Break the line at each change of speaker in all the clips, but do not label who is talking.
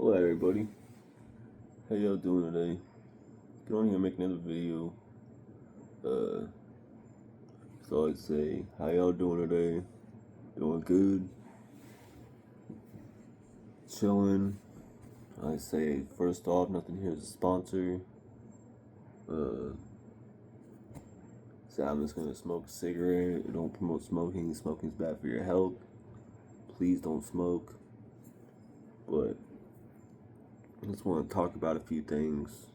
Hello everybody, how y'all doing today? Get on here and make another video. So I'd say, how y'all doing today? Doing good? Chilling? I say, first off, nothing here is a sponsor. So I'm just gonna smoke a cigarette. Don't promote smoking. Smoking's bad for your health. Please don't smoke. But I just want to talk about a few things.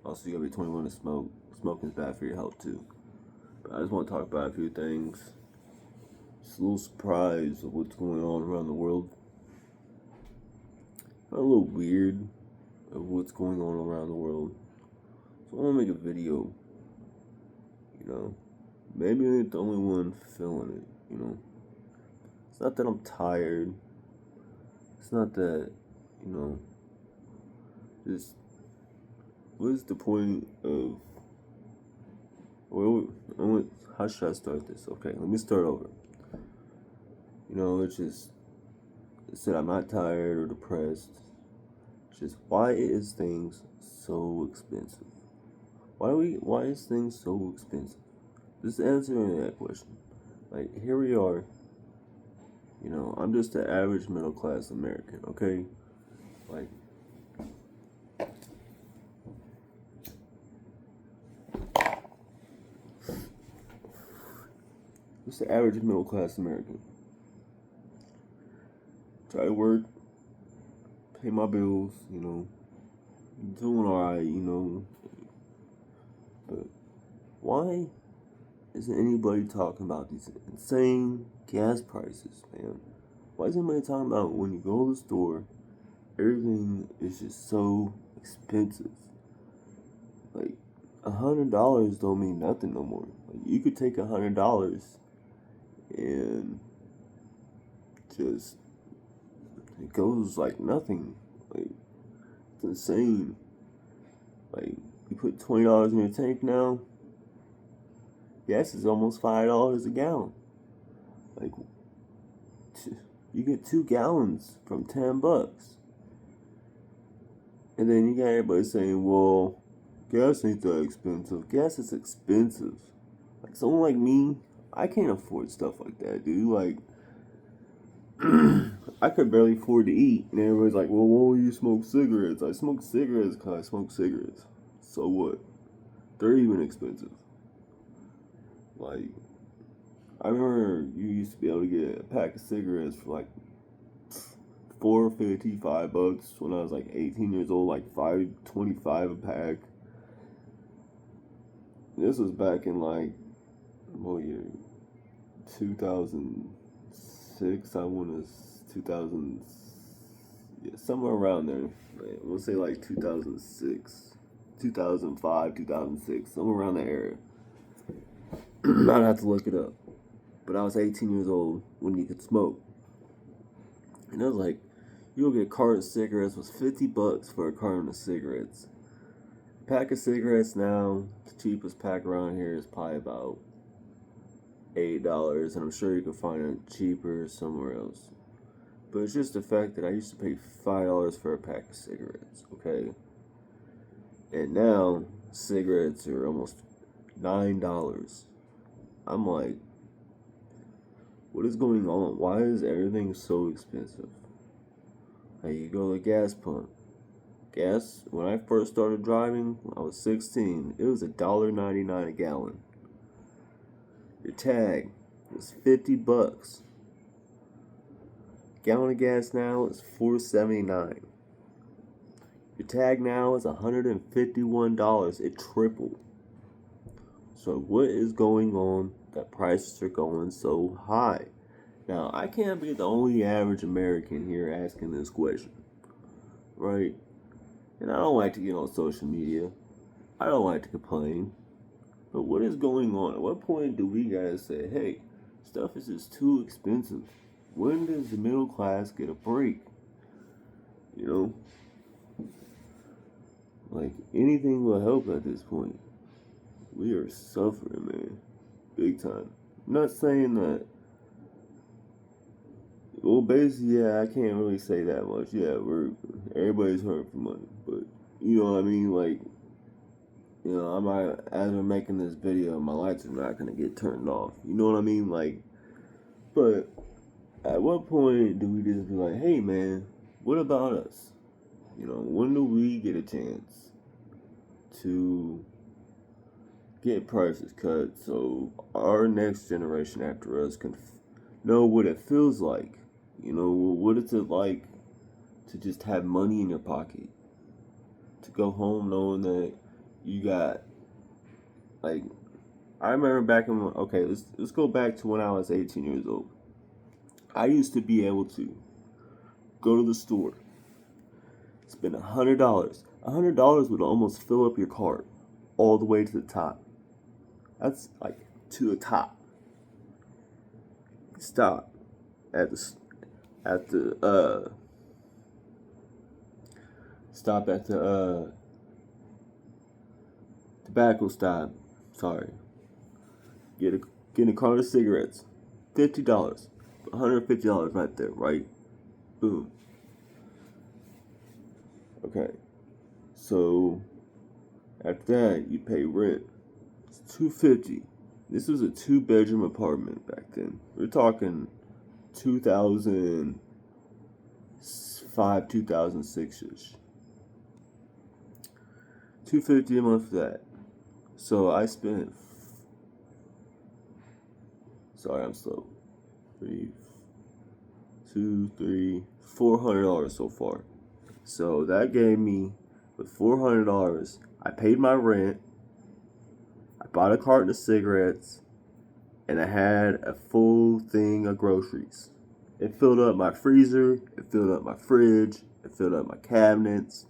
Also, you gotta be 21 to smoke. Smoking's bad for your health too. But I just want to talk about a few things. Just a little surprised of what's going on around the world. A little weird of what's going on around the world. So I want to make a video. Maybe I ain't the only one feeling it. It's not that I'm tired. It's not that, just what is the point of, how should I start this? Okay, let me start over. It's that I'm not tired or depressed. It's just, why is things so expensive? Why is things so expensive? Just answering that question. Like, here we are. I'm just an average middle class American, okay? Like, just an average middle class American. Try to work, pay my bills, doing alright, but why isn't anybody talking about these insane gas prices, man? Why isn't anybody talking about when you go to the store, everything is just so expensive? Like, $100 don't mean nothing no more. Like, you could take $100 and just, it goes like nothing. Like, it's insane. Like, you put $20 in your tank now, gas is almost $5 a gallon. Like, you get 2 gallons from $10. And then you got everybody saying, well, gas ain't that expensive. Gas is expensive. Like, someone like me, I can't afford stuff like that, dude. Like, I could barely afford to eat. And everybody's like, well, why don't you smoke cigarettes? I smoke cigarettes because I smoke cigarettes. So what? They're even expensive. Like, I remember you used to be able to get a pack of cigarettes for like $4.50, $5 when I was like 18 years old, like $5.25 a pack. This was back in like, what year? 2006, I want to, 2000, yeah, somewhere around there. We'll say like 2006, 2005, 2006, somewhere around that area. I'd have to look it up. But I was 18 years old when you could smoke. And it was like, you go get a carton of cigarettes, was $50 for a carton of cigarettes. Pack of cigarettes now, the cheapest pack around here is probably about $8, and I'm sure you can find it cheaper somewhere else. But it's just the fact that I used to pay $5 for a pack of cigarettes, okay? And now, cigarettes are almost $9. I'm like, what is going on? Why is everything so expensive? Like, you go to the gas pump. Gas, when I first started driving, when I was 16, it was $1.99 a gallon. Your tag was $50. Gallon of gas now is $4.79. Your tag now is $151. It tripled. So what is going on that prices are going so high? Now, I can't be the only average American here asking this question, right? And I don't like to get on social media. I don't like to complain. But what is going on? At what point do we gotta say, hey, stuff is just too expensive? When does the middle class get a break? Like, anything will help at this point. We are suffering, man. Big time. I'm not saying that Well, basically, yeah, I can't really say that much. Yeah, everybody's hurting for money, but you know what I mean. Like, you know, I'm not, as we're making this video, my lights are not gonna get turned off. You know what I mean? Like, but at what point do we just be like, hey, man, what about us? You know, when do we get a chance to get prices cut so our next generation after us can know what it feels like? You know, what is it like to just have money in your pocket? To go home knowing that you got, like, I remember back in, okay, let's go back to when I was 18 years old. I used to be able to go to the store, spend $100. $100 would almost fill up your cart all the way to the top. That's like to the top. Stop at the stop at the tobacco stop. Sorry. Get a cart of cigarettes. $50. $150 right there, right? Boom. Okay. So after that you pay rent. It's $250. This was a 2-bedroom apartment back then. We're talking 2005, 2006ish. $250 a month for that. So I spent, sorry, I'm slow. $400 so far. So that gave me, with $400, I paid my rent, I bought a carton of cigarettes, and I had a full thing of groceries. It filled up my freezer, it filled up my fridge, it filled up my cabinets,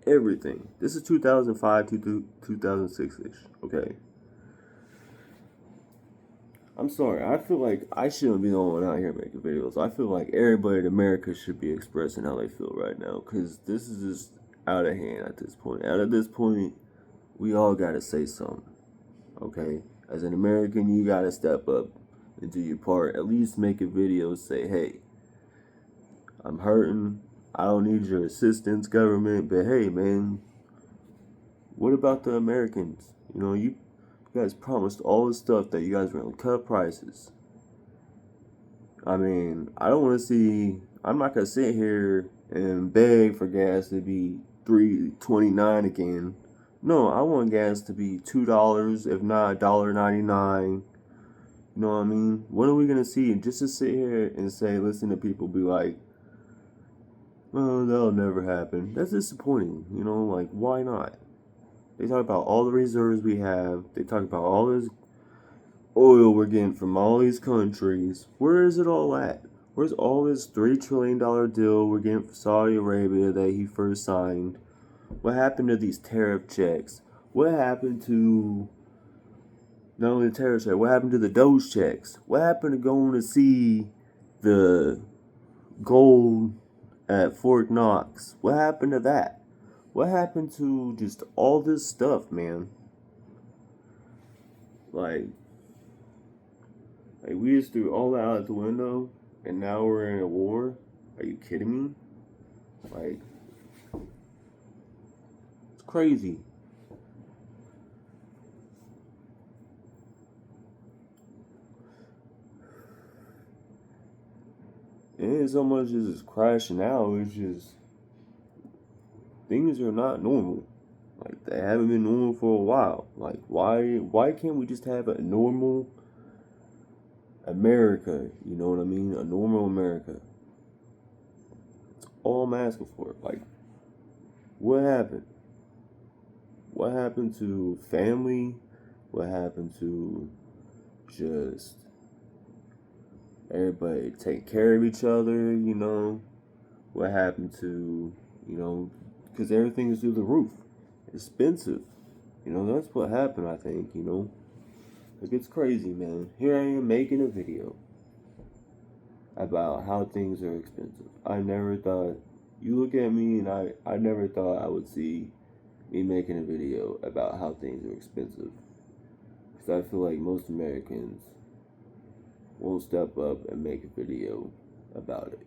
everything. This is 2005 to 2006-ish, okay? I'm sorry, I feel like I shouldn't be the only one out here making videos. I feel like everybody in America should be expressing how they feel right now, because this is just out of hand at this point. At this point, we all gotta say something, okay? As an American, you gotta step up and do your part. At least make a video, say, hey, I'm hurting, I don't need your assistance, government, but hey, man, what about the Americans? You know, you guys promised all this stuff that you guys were gonna cut prices. I mean, I don't want to see. I'm not gonna sit here and beg for gas to be $3.29 again. No, I want gas to be $2, if not $1.99. You know what I mean? What are we gonna see? Just to sit here and say, listen to people be like, "Oh, that'll never happen." That's disappointing. You know, like, why not? They talk about all the reserves we have. They talk about all this oil we're getting from all these countries. Where is it all at? Where's all this $3 trillion deal we're getting from Saudi Arabia that he first signed? What happened to these tariff checks? What happened to not only the tariff check, what happened to the Doge checks? What happened to going to see the gold at Fort Knox? What happened to that? What happened to just all this stuff, man? Like we just threw all that out the window, and now we're in a war? Are you kidding me? Like, it's crazy. And it ain't so much as it's crashing out, it's just things are not normal. Like, they haven't been normal for a while. Like, why can't we just have a normal America? You know what I mean? A normal America. It's all I'm asking for. Like, what happened? What happened to family? What happened to just everybody take care of each other, you know? What happened to, you know, because everything is through the roof. Expensive. You know, that's what happened, I think, you know? Like, it's crazy, man. Here I am making a video about how things are expensive. I never thought, you look at me and I never thought I would see me making a video about how things are expensive. Because I feel like most Americans won't step up and make a video about it.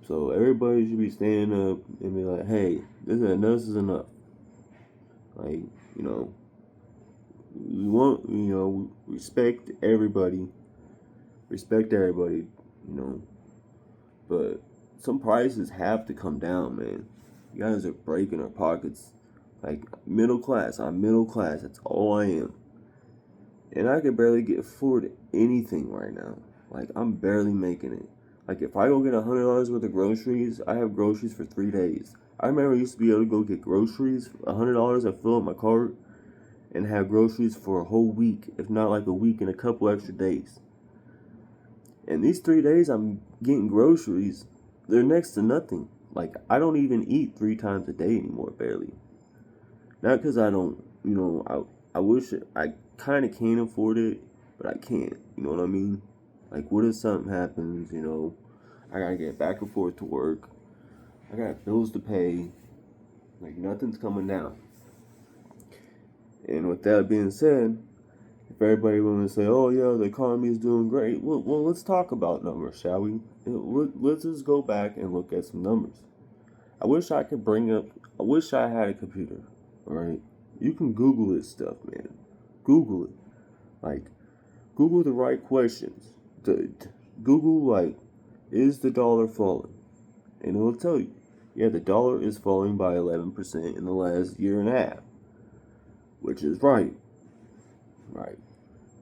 So everybody should be standing up and be like, hey, this is enough. Like, you know, we want, respect everybody. Respect everybody, you know. But some prices have to come down, man. You guys are breaking our pockets. Like, middle class. I'm middle class. That's all I am. And I can barely get afford anything right now. Like, I'm barely making it. Like, if I go get $100 worth of groceries, I have groceries for 3 days. I remember I used to be able to go get groceries, $100, I fill up my cart, and have groceries for a whole week, if not like a week and a couple extra days. And these 3 days I'm getting groceries, they're next to nothing. Like, I don't even eat 3 times a day anymore, barely. Not because I don't, I wish I kind of can afford it, but I can't. You know what I mean? Like, what if something happens, I gotta get back and forth to work. I got bills to pay. Like, nothing's coming down. And with that being said, if everybody want to say, oh, yeah, the economy is doing great, well, let's talk about numbers, shall we? Let's just go back and look at some numbers. I wish I had a computer, alright? You can Google this stuff, man. Google it. Like, Google the right questions. Google, like, is the dollar falling? And it'll tell you, yeah, the dollar is falling by 11% in the last year and a half. Which is right. Right.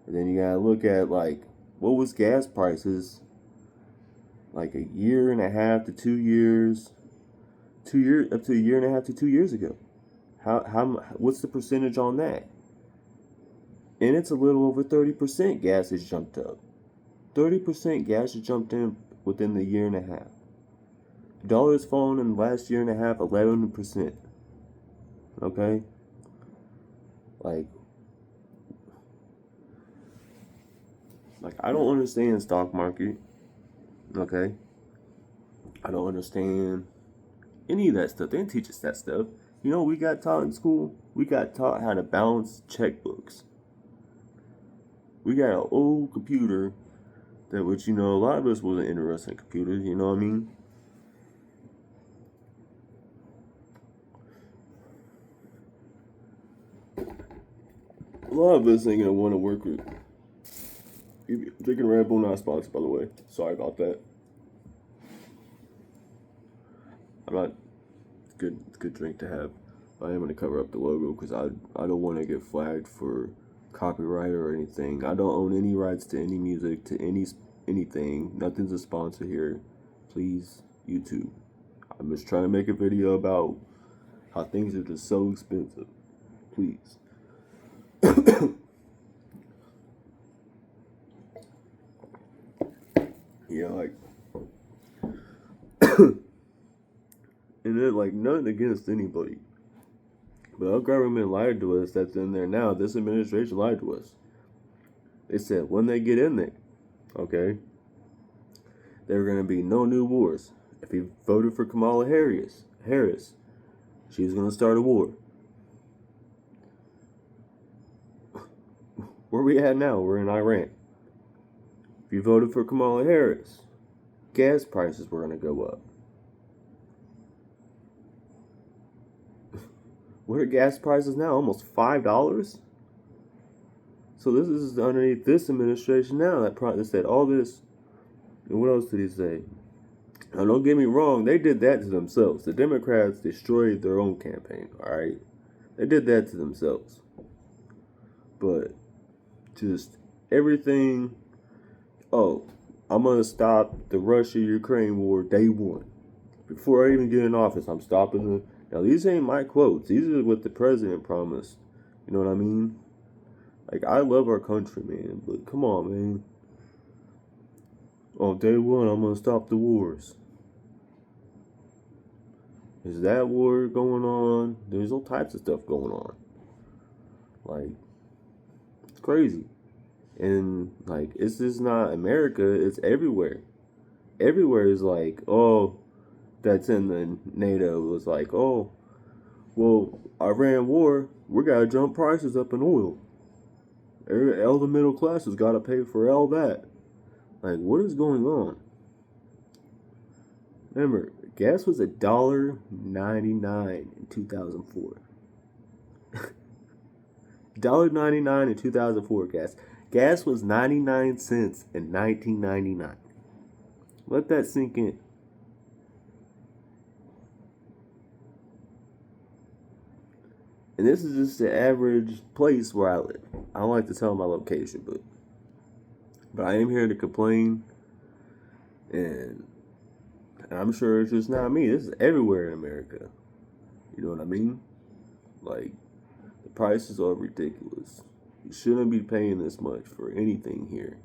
And then you gotta look at, like, what was gas prices like a year and a half to 2 years, up to a year and a half to 2 years ago? What's the percentage on that? And it's a little over 30% gas has jumped up. 30% gas has jumped in within the year and a half. The dollar has fallen in the last year and a half 11%. Okay? Like I don't understand the stock market. Okay? I don't understand any of that stuff. They didn't teach us that stuff. You know, we got taught in school. We got taught how to balance checkbooks. We got an old computer that, which, a lot of us wasn't interested in computers. You know what I mean? A lot of us ain't gonna want to work with. Drinking Red Bull, not sponsored, by the way. Sorry about that. I'm not. It's good. It's a good drink to have. I am gonna cover up the logo because I don't want to get flagged for copyright or anything. I don't own any rights to any music, to anything. Nothing's a sponsor here. Please, YouTube. I'm just trying to make a video about how things are just so expensive. Please. Yeah, like, and then, like, nothing against anybody, but our government lied to us. That's in there now. This administration lied to us. They said when they get in there, okay, there are gonna be no new wars. If you voted for Kamala Harris, she's gonna start a war. Where we at now? We're in Iran. If you voted for Kamala Harris, gas prices were going to go up. What are gas prices now? Almost $5? So this is underneath this administration now that said all this. And what else did he say? Now, don't get me wrong, they did that to themselves. The Democrats destroyed their own campaign, alright? They did that to themselves. But just everything. Oh, I'm going to stop the Russia-Ukraine war day one. Before I even get in office, I'm stopping the... Now, these ain't my quotes. These are what the president promised. You know what I mean? Like, I love our country, man. But come on, man. Oh, day one, I'm going to stop the wars. Is that war going on? There's all types of stuff going on. Like, it's crazy. And, like, it's just not America. It's everywhere. Everywhere is like, oh, that's in the NATO. It's like, oh, well, Iran war, we got to jump prices up in oil. All the middle class has got to pay for all that. Like, what is going on? Remember, gas was $1.99 in 2004. $1.99 in 2004 gas. Gas was 99 cents in 1999. Let that sink in. And this is just the average place where I live. I don't like to tell my location, but I am here to complain, and I'm sure it's just not me. This is everywhere in America. You know what I mean? Like, the prices are ridiculous. You shouldn't be paying this much for anything here.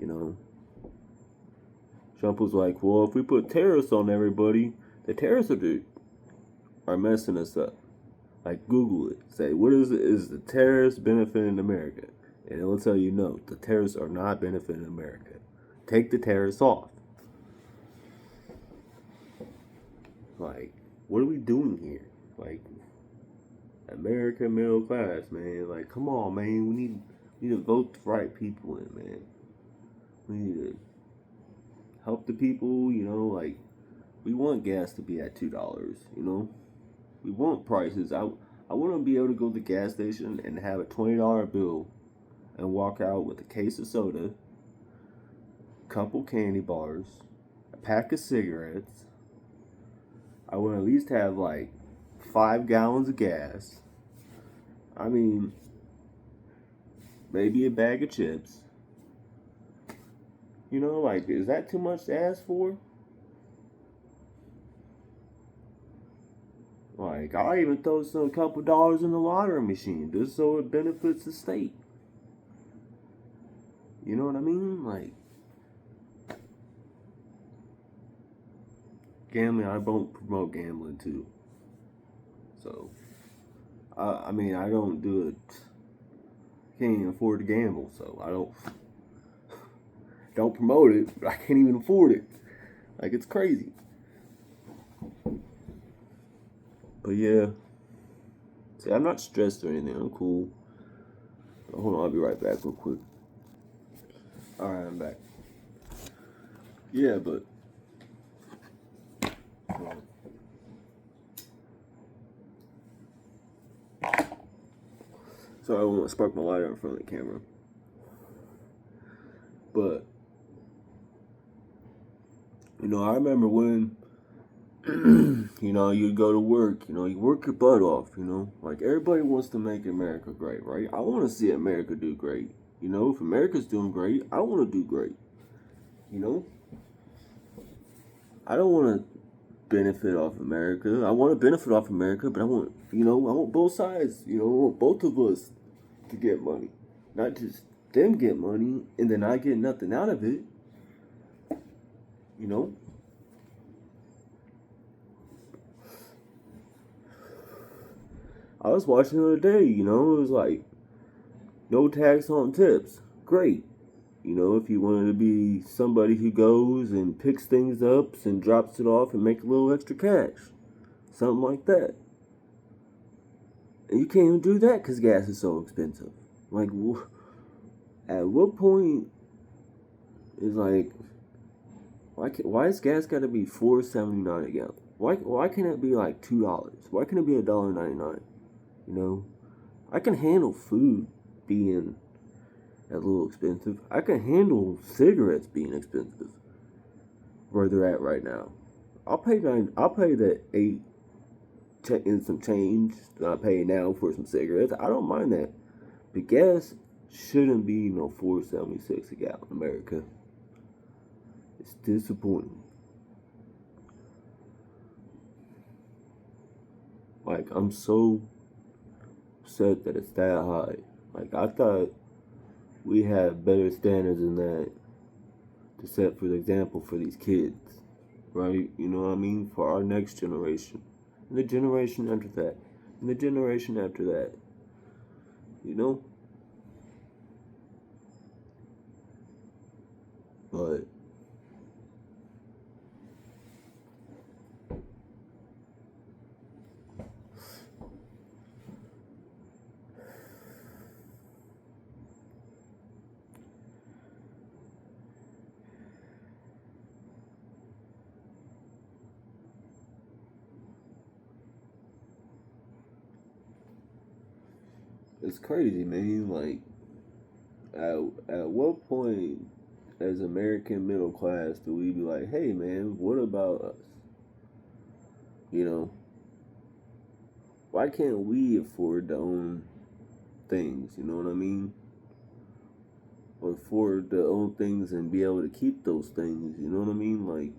You know? Trump was like, well, if we put tariffs on everybody, the tariffs are messing us up. Like, Google it. Say, what is the tariffs benefiting America? And it will tell you, no, the tariffs are not benefiting America. Take the tariffs off. Like, what are we doing here? Like, America middle class, man. Like, come on, man. We need to vote the right people in, man. We need to help the people, you know, like, we want gas to be at $2, you know? We want prices. I want to be able to go to the gas station and have a $20 bill and walk out with a case of soda, a couple candy bars, a pack of cigarettes. I want to at least have like 5 gallons of gas. I mean, maybe a bag of chips. You know, like, is that too much to ask for? Like, I'll even throw a couple dollars in the lottery machine just so it benefits the state. You know what I mean? Like, gambling, I don't promote gambling too. So, I mean, I don't do it. Can't even afford to gamble, so I don't promote it. But I can't even afford it. Like, it's crazy. But yeah, see, I'm not stressed or anything. I'm cool. But hold on, I'll be right back real quick. All right, I'm back. Yeah, but sorry, I won't spark my lighter in front of the camera. But you know, I remember when you know, you go to work, you know, you work your butt off, you know. Like, everybody wants to make America great, right? I want to see America do great. You know, if America's doing great, I want to do great. You know? I don't want to benefit off America. I want to benefit off America, but I want both sides, you know, I want both of us to get money. Not just them get money and then I get nothing out of it. You know? I was watching the other day, you know, it was like, no tax on tips. Great. You know, if you wanted to be somebody who goes and picks things up and drops it off and make a little extra cash. Something like that. And you can't even do that because gas is so expensive. Like, at what point is like, why is gas got to be $4.79 a gallon? Why can't it be like $2? Why can't it be $1.99? You know, I can handle food being a little expensive. I can handle cigarettes being expensive. Where they're at right now, I'll pay the 8 and some change that I pay now for some cigarettes. I don't mind that, but gas shouldn't be $4.76 a gallon in America. It's disappointing. Like, I'm so upset that it's that high. Like, I thought we had better standards than that to set for the example for these kids, right? You know what I mean? For our next generation, and the generation after that, and the generation after that. You know? But It's crazy, man. Like, at what point as American middle class do we be like, hey, man, what about us? You know, why can't we afford to own things? You know what I mean? Or afford to own things and be able to keep those things. You know what I mean? Like,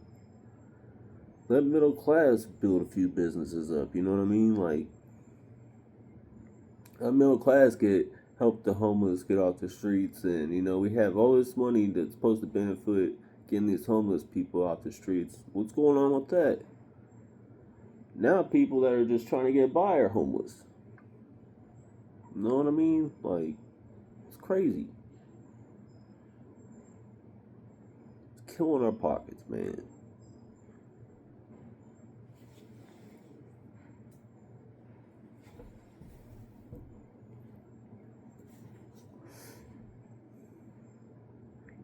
let middle class build a few businesses up. You know what I mean? Like, let middle class help the homeless get off the streets, and we have all this money that's supposed to benefit getting these homeless people off the streets. What's going on with that? Now people that are just trying to get by are homeless. You know what I mean? Like, it's crazy. It's killing our pockets, man.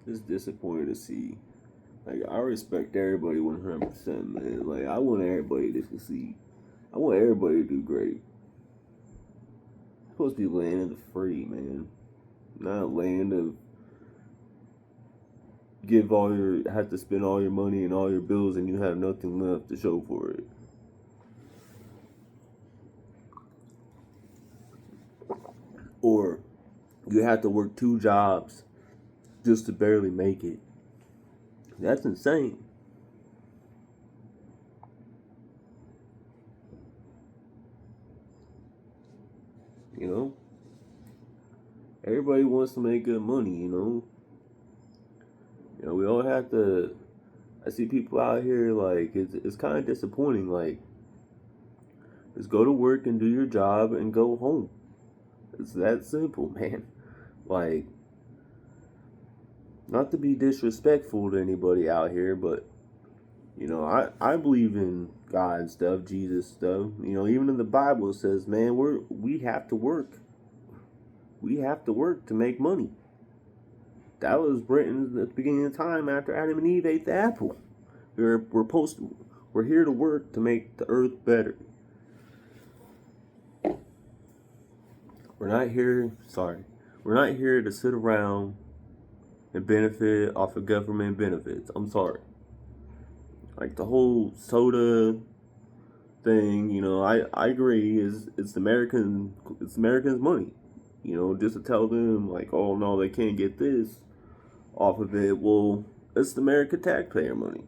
It's disappointing to see. Like, I respect everybody 100%, man. Like, I want everybody to succeed. I want everybody to do great. It's supposed to be land of the free, man. Not land of have to spend all your money and all your bills and you have nothing left to show for it. Or you have to work 2 jobs just to barely make it. That's insane. You know? Everybody wants to make good money, you know? We all have to. I see people out here, like, it's kind of disappointing. Like, just go to work and do your job and go home. It's that simple, man. Like, not to be disrespectful to anybody out here, but I believe in God and stuff, Jesus stuff. Even in the Bible it says, man, we have to work. We have to work to make money. That was written at the beginning of time after Adam and Eve ate the apple. We're here to work to make the earth better. We're not here to sit around and benefit off of government benefits. I'm sorry. Like the whole soda thing, I agree. It's Americans' money. Just to tell them like, oh no, they can't get this off of it. Well, it's the American taxpayer money.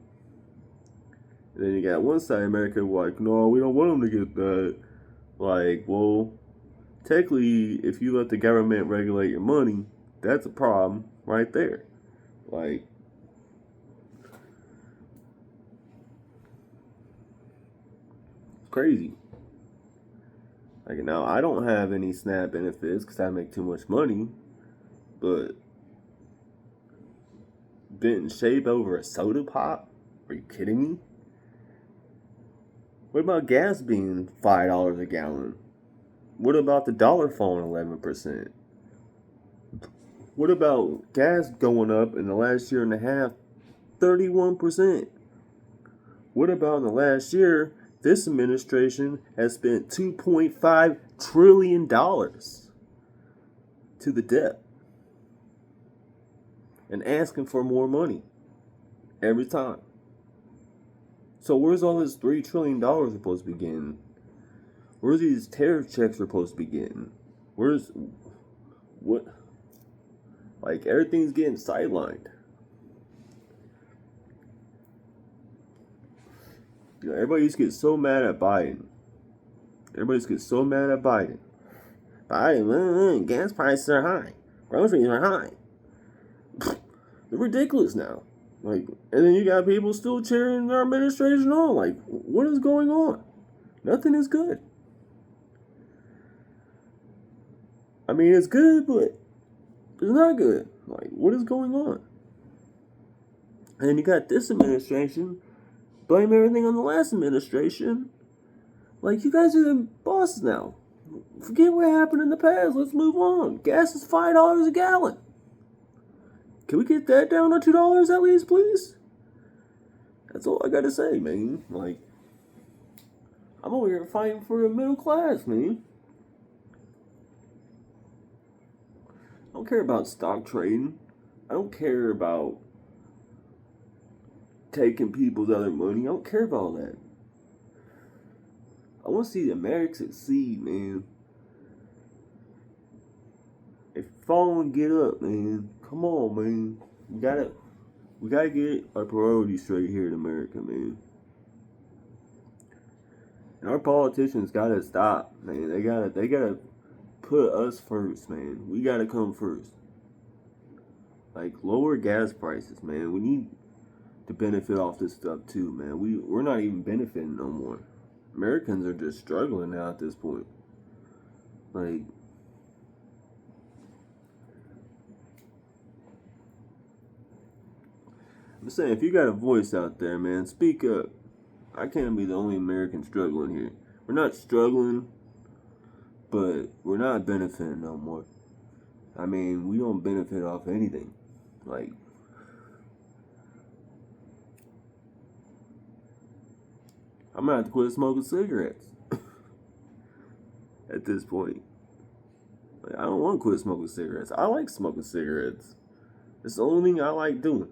And then you got one side of America like, no, we don't want them to get that. Like, well, technically, if you let the government regulate your money, that's a problem right there. Like, it's crazy. Like, now, I don't have any SNAP benefits because I make too much money, but getting shaved over a soda pop? Are you kidding me? What about gas being $5 a gallon? What about the dollar falling 11%? What about gas going up in the last year and a half 31%? What about in the last year, this administration has spent $2.5 trillion to the debt and asking for more money every time. So where's all this $3 trillion supposed to be getting? Where's these tariff checks supposed to be getting? What? Like, everything's getting sidelined. Everybody used to get so mad at Biden. Biden, gas prices are high. Groceries are high. They're ridiculous now. Like, and then you got people still cheering our administration on. Like, what is going on? Nothing is good. I mean, it's good, but it's not good. Like, what is going on? And you got this administration blame everything on the last administration. Like, you guys are the bosses now. Forget what happened in the past. Let's move on. Gas is $5 a gallon. Can we get that down to $2 at least, please? That's all I gotta say, man. Like, I'm over here fighting for the middle class, man. don't care about stock trading. I don't care about taking people's other money. I don't care about all that. I want to see the America succeed, man. If you fall and get up, man. Come on, man. We gotta get our priorities straight here in America, man. And our politicians gotta stop, man. They gotta put us first, man. We gotta come first. Like, lower gas prices, man. We need to benefit off this stuff too, man. We're not even benefiting no more. Americans are just struggling now at this point. Like, I'm saying, if you got a voice out there, man, speak up. I can't be the only American struggling here. We're not struggling, but we're not benefiting no more. I mean, we don't benefit off anything. Like, I'm gonna have to quit smoking cigarettes at this point. Like, I don't want to quit smoking cigarettes. I like smoking cigarettes. It's the only thing I like doing.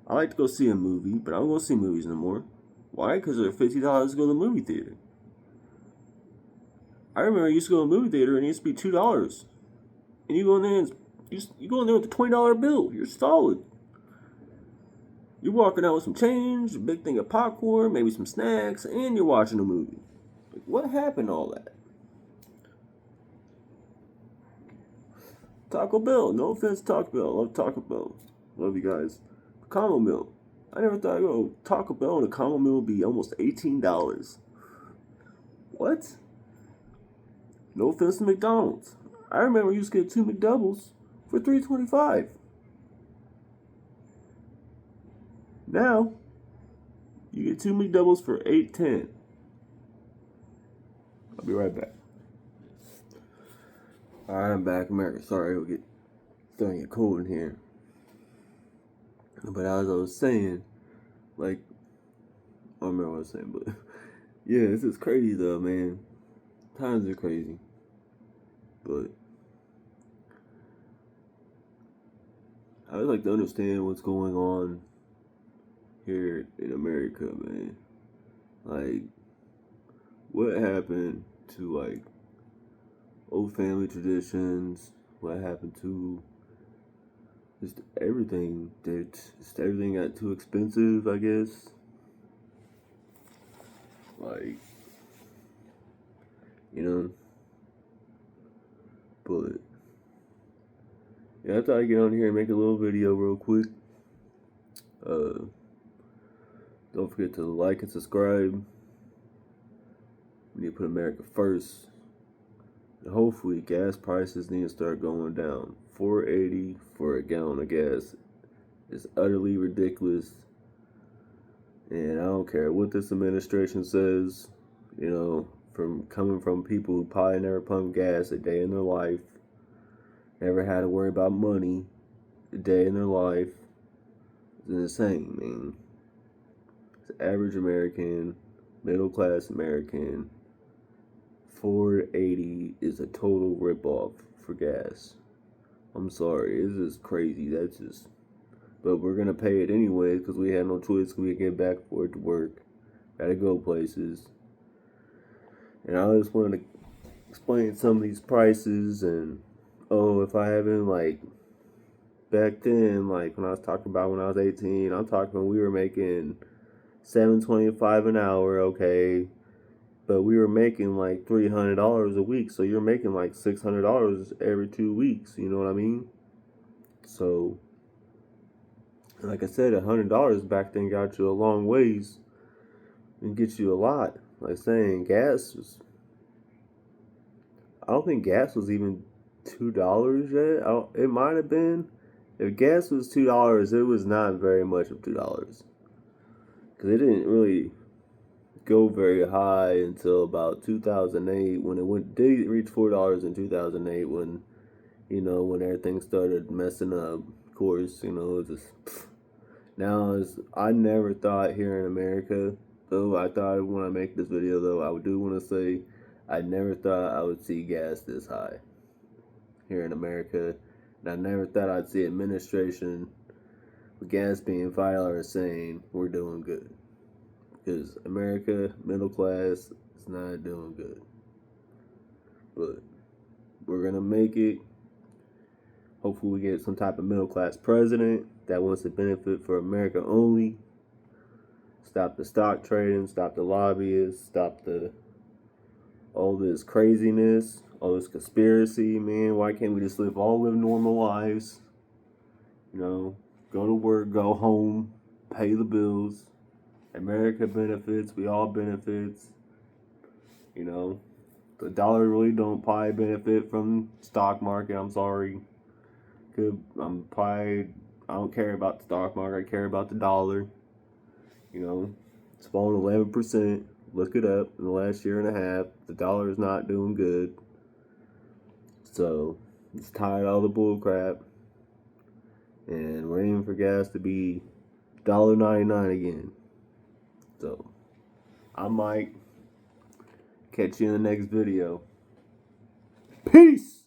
I like to go see a movie, but I don't go see movies no more. Why? Because they're $50 to go to the movie theater. I remember I used to go to the movie theater and it used to be $2. And you go in there and you go in there with a $20 bill. You're solid. You're walking out with some change, a big thing of popcorn, maybe some snacks, and you're watching a movie. Like, what happened to all that? Taco Bell. No offense, Taco Bell. I love Taco Bell. Love you guys. Combo Meal. I never thought Taco Bell and a combo meal would be almost $18. What? No offense to McDonald's. I remember you used to get 2 McDoubles for $3.25. Now, you get 2 McDoubles for $8.10. I'll be right back. Alright, I'm back, America. Sorry, it'll starting to get cold in here. But as I was saying, like, I don't remember what I was saying, but yeah, this is crazy though, man. Times are crazy. But I would like to understand what's going on here in America, man. Like, what happened to, like, old family traditions? What happened to just everything? Just everything got too expensive, I guess. Like, you know. But yeah, I thought I'd get on here and make a little video real quick. Don't forget to like and subscribe. We need to put America first. And hopefully gas prices need to start going down. $4.80 for a gallon of gas is utterly ridiculous. And I don't care what this administration says, you know, coming from people who probably never pumped gas a day in their life, never had to worry about money a day in their life. It's insane, man. It's average American, middle class American. $4.80 is a total ripoff for gas. I'm sorry, it's just crazy. That's just, but we're gonna pay it anyway because we had no choice. We get back for it to work. Gotta go places. And I just wanted to explain some of these prices and if I haven't, like, back then, like when I was talking about when I was 18, I'm talking when we were making $7.25 an hour, okay, but we were making like $300 a week, so you're making like $600 every 2 weeks, you know what I mean? So, like I said, $100 back then got you a long ways and get you a lot. Like saying gas was, I don't think gas was even $2 yet. It might have been. If gas was $2, it was not very much of $2, because it didn't really go very high until about 2008 when it did reach $4 in 2008 when, you know, when everything started messing up. Of course, you know, it's just now I never thought here in America, though I thought when I make this video though, I do want to say I never thought I would see gas this high here in America. And I never thought I'd see administration with gas being $5 saying we're doing good. Because America, middle class, is not doing good. But we're going to make it. Hopefully we get some type of middle class president that wants to benefit for America only. Stop the stock trading, stop the lobbyists, stop all this craziness, all this conspiracy, man. Why can't we just all live normal lives? You know, go to work, go home, pay the bills. America benefits, we all benefits. You know, the dollar really don't probably benefit from stock market. I'm sorry. I don't care about the stock market. I care about the dollar. You know, it's fallen 11%. Look it up. In the last year and a half, the dollar is not doing good. So, it's tired of all the bull crap. And we're aiming for gas to be $1.99 again. So, I'm Mike. Catch you in the next video. Peace!